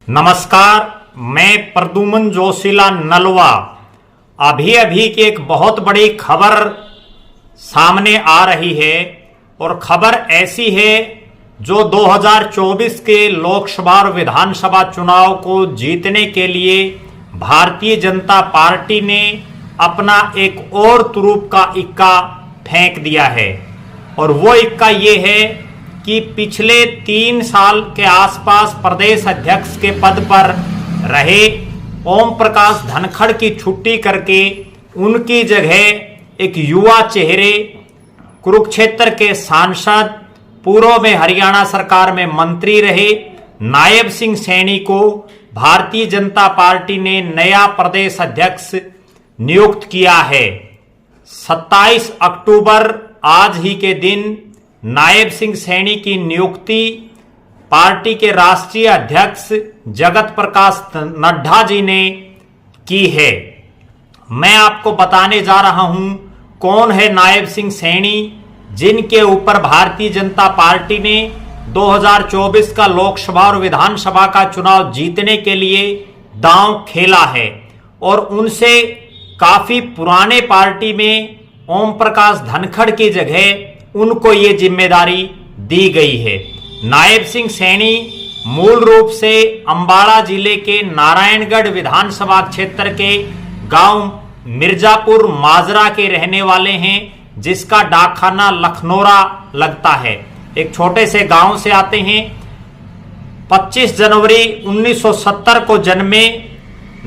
नमस्कार, मैं प्रद्युमन जोशीला नलवा। अभी की एक बहुत बड़ी खबर सामने आ रही है और खबर ऐसी है जो 2024 के लोकसभा और विधानसभा चुनाव को जीतने के लिए भारतीय जनता पार्टी ने अपना एक और तुरूप का इक्का फेंक दिया है। और वो इक्का ये है कि पिछले 3 साल के आसपास प्रदेश अध्यक्ष के पद पर रहे ओम प्रकाश धनखड़ की छुट्टी करके उनकी जगह एक युवा चेहरे, कुरुक्षेत्र के सांसद, पूर्व में हरियाणा सरकार में मंत्री रहे नायब सिंह सैनी को भारतीय जनता पार्टी ने नया प्रदेश अध्यक्ष नियुक्त किया है। 27 अक्टूबर आज ही के दिन नायब सिंह सैनी की नियुक्ति पार्टी के राष्ट्रीय अध्यक्ष जगत प्रकाश नड्डा जी ने की है। मैं आपको बताने जा रहा हूं कौन है नायब सिंह सैनी, जिनके ऊपर भारतीय जनता पार्टी ने 2024 का लोकसभा और विधानसभा का चुनाव जीतने के लिए दांव खेला है। और उनसे काफी पुराने पार्टी में ओम प्रकाश धनखड़ की जगह उनको ये जिम्मेदारी दी गई है। नायब सिंह सैनी मूल रूप से अंबाला जिले के नारायणगढ़ विधानसभा क्षेत्र के गांव मिर्जापुर माजरा के रहने वाले हैं, जिसका डाकखाना लखनौरा लगता है। एक छोटे से गांव से आते हैं। 25 जनवरी 1970 को जन्मे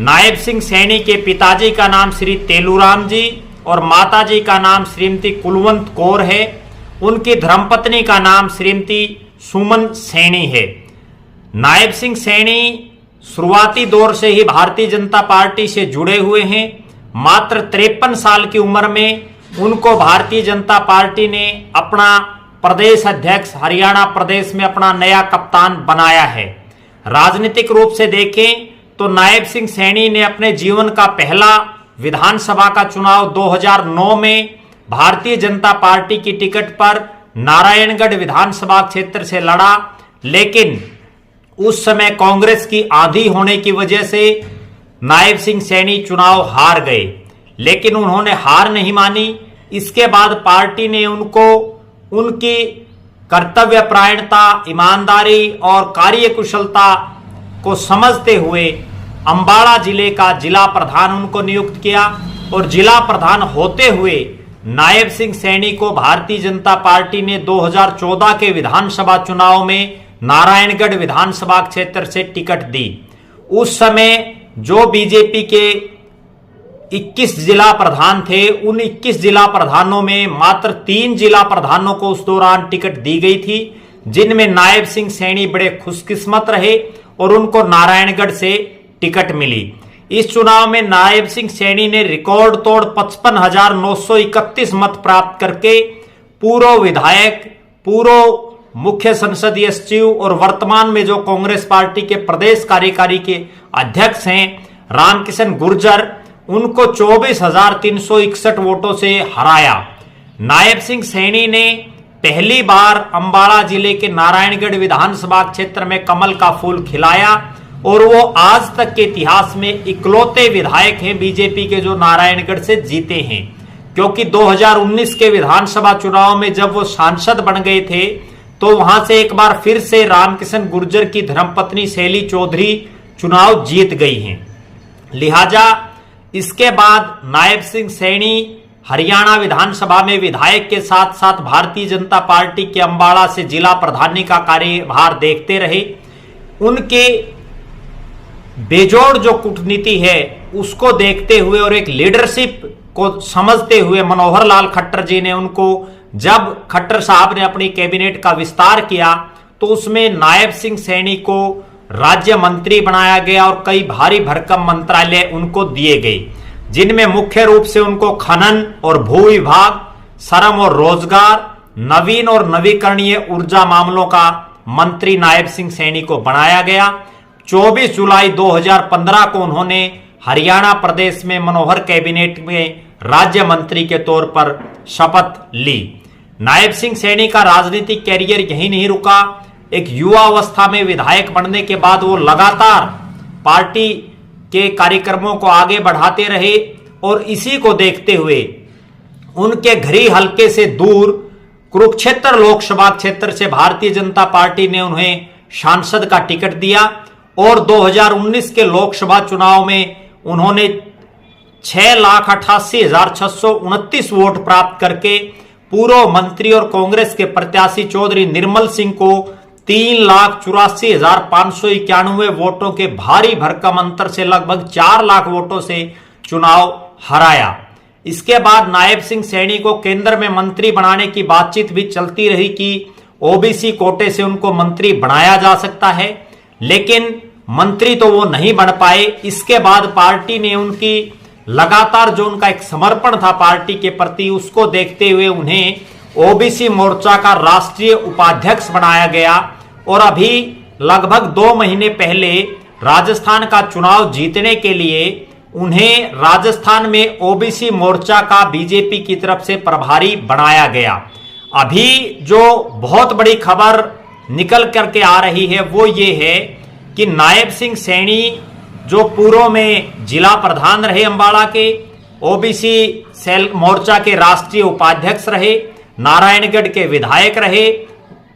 नायब सिंह सैनी के पिताजी का नाम श्री तेलूराम जी और माताजी का नाम श्रीमती कुलवंत कौर है। उनकी धर्मपत्नी का नाम श्रीमती सुमन सैनी है। नायब सिंह सैनी शुरुआती दौर से ही भारतीय जनता पार्टी से जुड़े हुए हैं। मात्र 53 साल की उम्र में उनको भारतीय जनता पार्टी ने अपना प्रदेश अध्यक्ष हरियाणा प्रदेश में अपना नया कप्तान बनाया है। राजनीतिक रूप से देखें तो नायब सिंह सैनी ने अपने जीवन का पहला विधानसभा का चुनाव 2009 में भारतीय जनता पार्टी की टिकट पर नारायणगढ़ विधानसभा क्षेत्र से लड़ा, लेकिन उस समय कांग्रेस की आंधी होने की वजह से नायब सिंह सैनी चुनाव हार गए। लेकिन उन्होंने हार नहीं मानी। इसके बाद पार्टी ने उनको उनकी कर्तव्यपरायणता, ईमानदारी और कार्यकुशलता को समझते हुए अंबाला जिले का जिला प्रधान उनको नियुक्त किया। और जिला प्रधान होते हुए नायब सिंह सैनी को भारतीय जनता पार्टी ने 2014 के विधानसभा चुनाव में नारायणगढ़ विधानसभा क्षेत्र से टिकट दी। उस समय जो बीजेपी के 21 जिला प्रधान थे, उन 21 जिला प्रधानों में मात्र 3 जिला प्रधानों को उस दौरान टिकट दी गई थी, जिनमें नायब सिंह सैनी बड़े खुशकिस्मत रहे और उनको नारायणगढ़ से टिकट मिली। इस चुनाव में नायब सिंह सैनी ने रिकॉर्ड तोड़ 55,931 मत प्राप्त करके पूर्व विधायक, पूर्व मुख्य संसदीय सचिव और वर्तमान में जो कांग्रेस पार्टी के प्रदेश कार्यकारी के अध्यक्ष हैं रामकिशन गुर्जर, उनको 24,361 वोटों से हराया। नायब सिंह सैनी ने पहली बार अंबाला जिले के नारायणगढ़ विधानसभा क्षेत्र में कमल का फूल खिलाया और वो आज तक के इतिहास में इकलौते विधायक हैं बीजेपी के जो नारायणगढ़ से जीते हैं। क्योंकि 2019 के विधानसभा चुनाव में जब वो सांसद बन गए थे तो वहां से एक बार फिर से रामकिशन गुर्जर की धर्मपत्नी शैली चौधरी चुनाव जीत गई हैं। लिहाजा इसके बाद नायब सिंह सैनी हरियाणा विधानसभा में विधायक के साथ साथ भारतीय जनता पार्टी के अंबाला से जिला प्रधानी का कार्यभार देखते रहे। उनके बेजोड़ जो कूटनीति है उसको देखते हुए और एक लीडरशिप को समझते हुए मनोहर लाल खट्टर जी ने उनको, जब खट्टर साहब ने अपनी कैबिनेट का विस्तार किया तो उसमें नायब सिंह सैनी को राज्य मंत्री बनाया गया और कई भारी भरकम मंत्रालय उनको दिए गए, जिनमें मुख्य रूप से उनको खनन और भू विभाग, श्रम और रोजगार, नवीन और नवीकरणीय ऊर्जा मामलों का मंत्री नायब सिंह सैनी को बनाया गया। 24 जुलाई 2015 को उन्होंने हरियाणा प्रदेश में मनोहर कैबिनेट में राज्य मंत्री के तौर पर शपथ ली। नायब सिंह सैनी का राजनीतिक कैरियर यही नहीं रुका। एक युवा अवस्था में विधायक बनने के बाद वो लगातार पार्टी के कार्यक्रमों को आगे बढ़ाते रहे और इसी को देखते हुए उनके गृह हलके से दूर कुरुक्षेत्र लोकसभा क्षेत्र से भारतीय जनता पार्टी ने उन्हें सांसद का टिकट दिया और 2019 के लोकसभा चुनाव में उन्होंने 6,88,629 वोट प्राप्त करके पूर्व मंत्री और कांग्रेस के प्रत्याशी चौधरी निर्मल सिंह को 3,84,591 वोटों के भारी भरकम अंतर से लगभग 4 लाख वोटों से चुनाव हराया। इसके बाद नायब सिंह सैनी को केंद्र में मंत्री बनाने की बातचीत भी चलती रही कि ओबीसी कोटे से उनको मंत्री बनाया जा सकता है, लेकिन मंत्री तो वो नहीं बन पाए। इसके बाद पार्टी ने उनकी लगातार जो उनका एक समर्पण था पार्टी के प्रति, उसको देखते हुए उन्हें ओबीसी मोर्चा का राष्ट्रीय उपाध्यक्ष बनाया गया और अभी लगभग 2 महीने पहले राजस्थान का चुनाव जीतने के लिए उन्हें राजस्थान में ओबीसी मोर्चा का बीजेपी की तरफ से प्रभारी बनाया गया। अभी जो बहुत बड़ी खबर निकल करके आ रही है वो ये है कि नायब सिंह सैनी जो पूर्व में जिला प्रधान रहे अंबाला के, ओबीसी सेल मोर्चा के राष्ट्रीय उपाध्यक्ष रहे, नारायणगढ़ के विधायक रहे,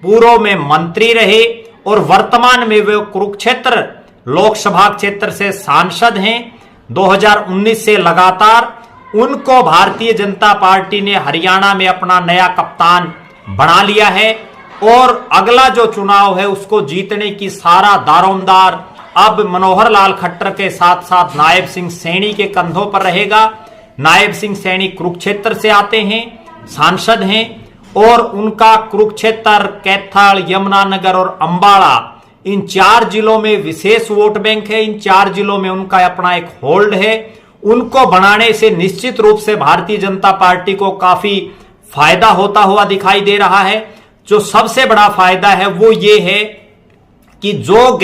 पूर्व में मंत्री रहे और वर्तमान में वे कुरुक्षेत्र लोकसभा क्षेत्र से सांसद हैं। 2019 से लगातार उनको भारतीय जनता पार्टी ने हरियाणा में अपना नया कप्तान बना लिया है और अगला जो चुनाव है उसको जीतने की सारा दारोमदार अब मनोहर लाल खट्टर के साथ साथ नायब सिंह सैनी के कंधों पर रहेगा। नायब सिंह सैनी कुरुक्षेत्र से आते हैं, सांसद हैं और उनका कुरुक्षेत्र, कैथल, यमुनानगर और अंबाला इन 4 जिलों में विशेष वोट बैंक है। इन 4 जिलों में उनका अपना एक होल्ड है। उनको बनाने से निश्चित रूप से भारतीय जनता पार्टी को काफी फायदा होता हुआ दिखाई दे रहा है। जो सबसे बड़ा फायदा है वो ये है कि जो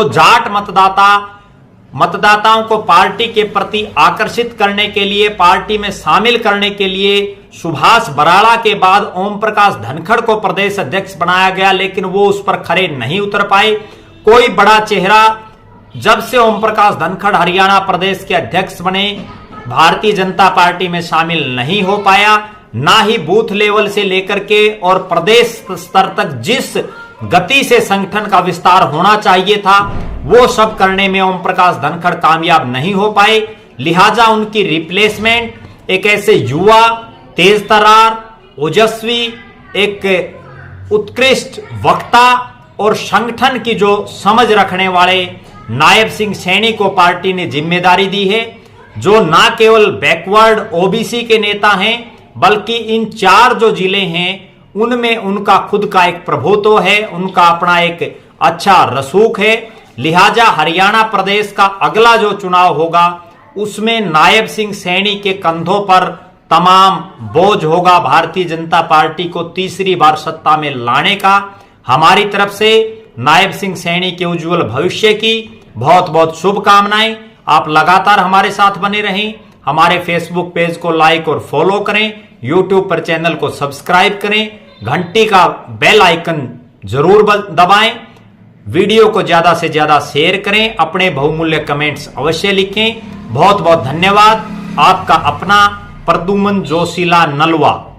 जाट मतदाताओं को पार्टी के प्रति आकर्षित करने के लिए, पार्टी में शामिल करने के लिए सुभाष बराड़ा के बाद ओम प्रकाश धनखड़ को प्रदेश अध्यक्ष बनाया गया, लेकिन वो उस पर खरे नहीं उतर पाए। कोई बड़ा चेहरा जब से ओम प्रकाश धनखड़ हरियाणा प्रदेश के अध्यक्ष बने भारतीय जनता पार्टी में शामिल नहीं हो पाया। ना ही बूथ लेवल से लेकर के और प्रदेश स्तर तक जिस गति से संगठन का विस्तार होना चाहिए था वो सब करने में ओम प्रकाश धनखड़ कामयाब नहीं हो पाए। लिहाजा उनकी रिप्लेसमेंट एक ऐसे युवा, तेज तरार, ओजस्वी, एक उत्कृष्ट वक्ता और संगठन की जो समझ रखने वाले नायब सिंह सैनी को पार्टी ने जिम्मेदारी दी है, जो ना केवल बैकवर्ड ओबीसी के नेता हैं बल्कि इन 4 जो जिले हैं उनमें उनका खुद का एक प्रभुत्व है, उनका अपना एक अच्छा रसूख है। लिहाजा हरियाणा प्रदेश का अगला जो चुनाव होगा उसमें नायब सिंह सैनी के कंधों पर तमाम बोझ होगा भारतीय जनता पार्टी को तीसरी बार सत्ता में लाने का। हमारी तरफ से नायब सिंह सैनी के उज्जवल भविष्य की बहुत बहुत शुभकामनाएं। आप लगातार हमारे साथ बने रहें। हमारे फेसबुक पेज को लाइक और फॉलो करें, यूट्यूब पर चैनल को सब्सक्राइब करें, घंटी का बेल आइकन जरूर दबाएं, वीडियो को ज्यादा से ज्यादा शेयर करें, अपने बहुमूल्य कमेंट्स अवश्य लिखें। बहुत बहुत धन्यवाद। आपका अपना प्रद्युमन जोशीला नलवा।